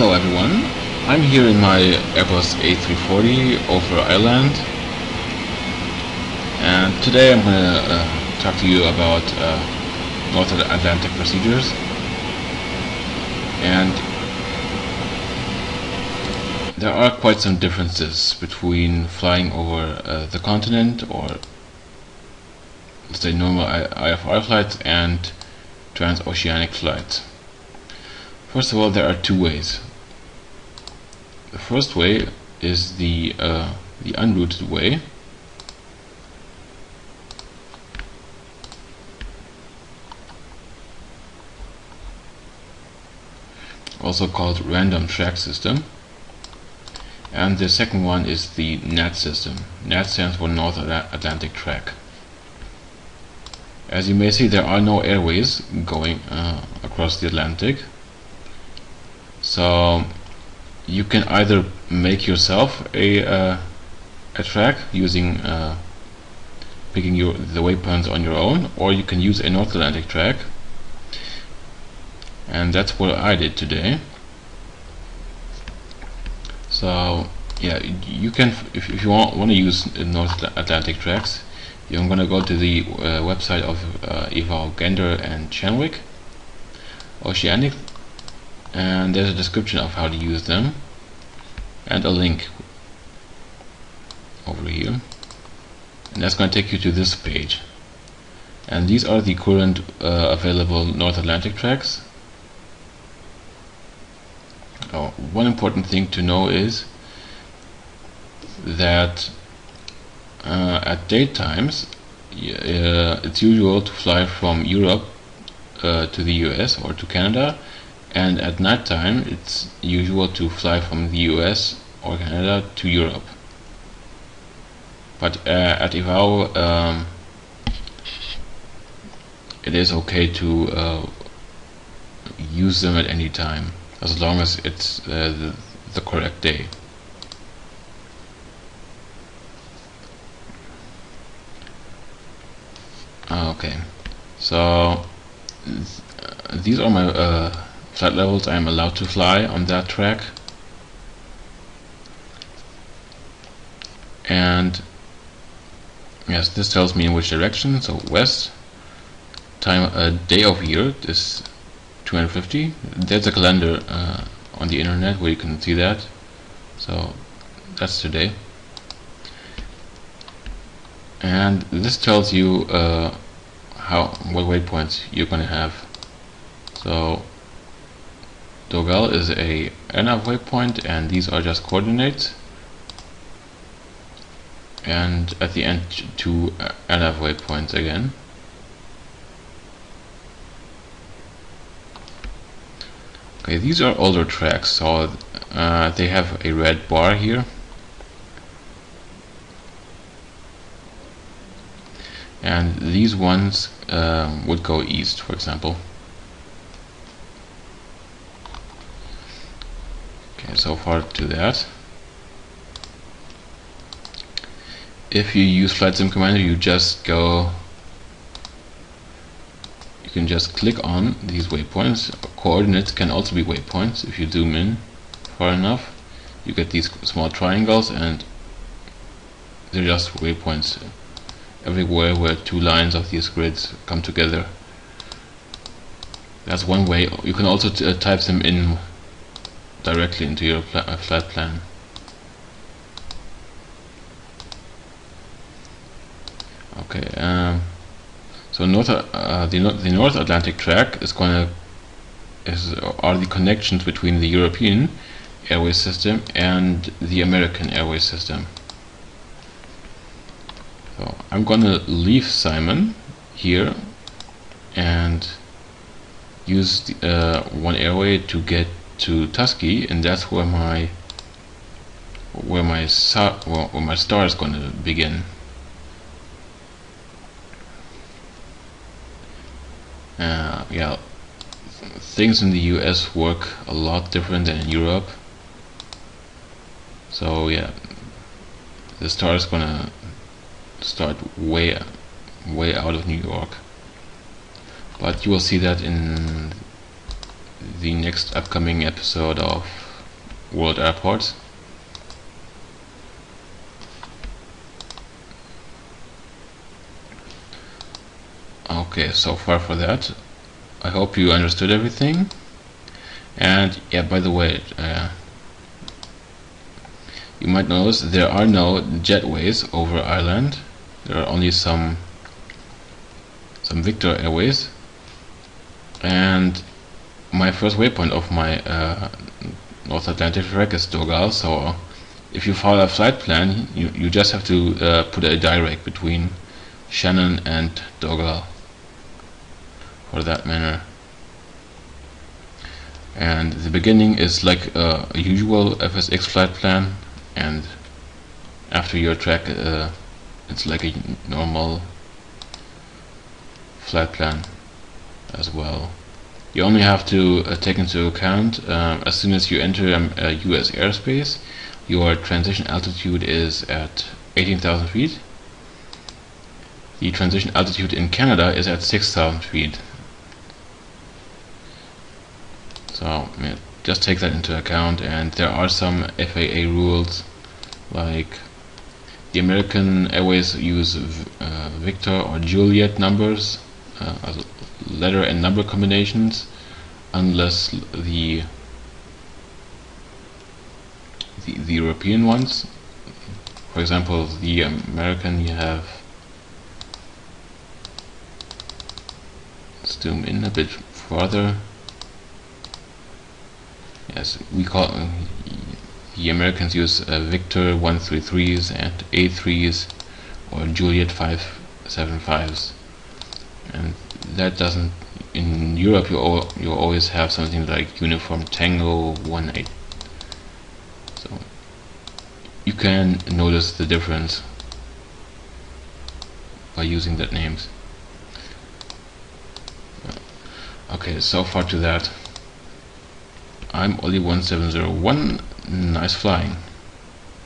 Hello everyone, I'm here in my Airbus A340 over Ireland, and today I'm going to talk to you about North Atlantic procedures. And there are quite some differences between flying over the continent, or let's say normal IFR flights, and transoceanic flights. First of all, there are two ways. The first way is the unrouted way, also called random track system, and the second one is the NAT system. NAT stands for North Atlantic Track. As you may see, there are no airways going across the Atlantic, so you can either make yourself a track using picking the waypoints on your own, or you can use a North Atlantic track, and that's what I did today. So yeah, you can, if you want to use North Atlantic tracks, you're going to go to the website of Eval, Gander and Chenwick Oceanic, and there's a description of how to use them and a link over here, and that's going to take you to this page. And these are the current available North Atlantic tracks. One important thing to know is that at daytimes it's usual to fly from Europe to the US or to Canada, and at night time it's usual to fly from the US or Canada to Europe. But at Eval it is okay to use them at any time, as long as it's the correct day. Okay, so these are my flight levels I am allowed to fly on that track, and yes, this tells me in which direction. So west, time day of year is 250. There's a calendar on the internet where you can see that, so that's today. And this tells you what waypoints you're going to have. So Dogal is a NAV waypoint, and these are just coordinates, and at the end two NAV waypoints again. Okay, these are older tracks, so they have a red bar here, and these ones would go east, for example. Okay, so far to that. If you use Flight Sim Commander, you can just click on these waypoints. Coordinates can also be waypoints. If you zoom in far enough, you get these small triangles, and they're just waypoints everywhere where two lines of these grids come together. That's one way. You can also type them in directly into your flight plan. Okay, so the North Atlantic track are the connections between the European airway system and the American airway system. So I'm gonna leave Simon here and use one airway to get to Tusky, and that's where my star is going to begin. Yeah, things in the US work a lot different than in Europe. So yeah, the star is going to start way out of New York. But you will see that in the next upcoming episode of world airports. Okay, so far for that. I hope you understood everything. And yeah, by the way, you might notice there are no jetways over Ireland. There are only some Victor Airways. And my first waypoint of my North Atlantic trek is Dogal, so if you follow a flight plan, you just have to put a direct between Shannon and Dogal for that manner. And the beginning is like a usual FSX flight plan, and after your trek it's like a normal flight plan as well. You only have to take into account as soon as you enter US airspace, your transition altitude is at 18,000 feet. The transition altitude in Canada is at 6,000 feet. So yeah, just take that into account. And there are some FAA rules, like the American Airways use Victor or Juliet numbers, letter and number combinations, unless the European ones. For example, the American, you have, zoom in a bit further. Yes, we call the Americans use Victor 133s and A3s or Juliet 575s, and that doesn't. In Europe, you always have something like Uniform Tango 18. So you can notice the difference by using that names. Okay, so far to that. I'm Oli1701. Nice flying.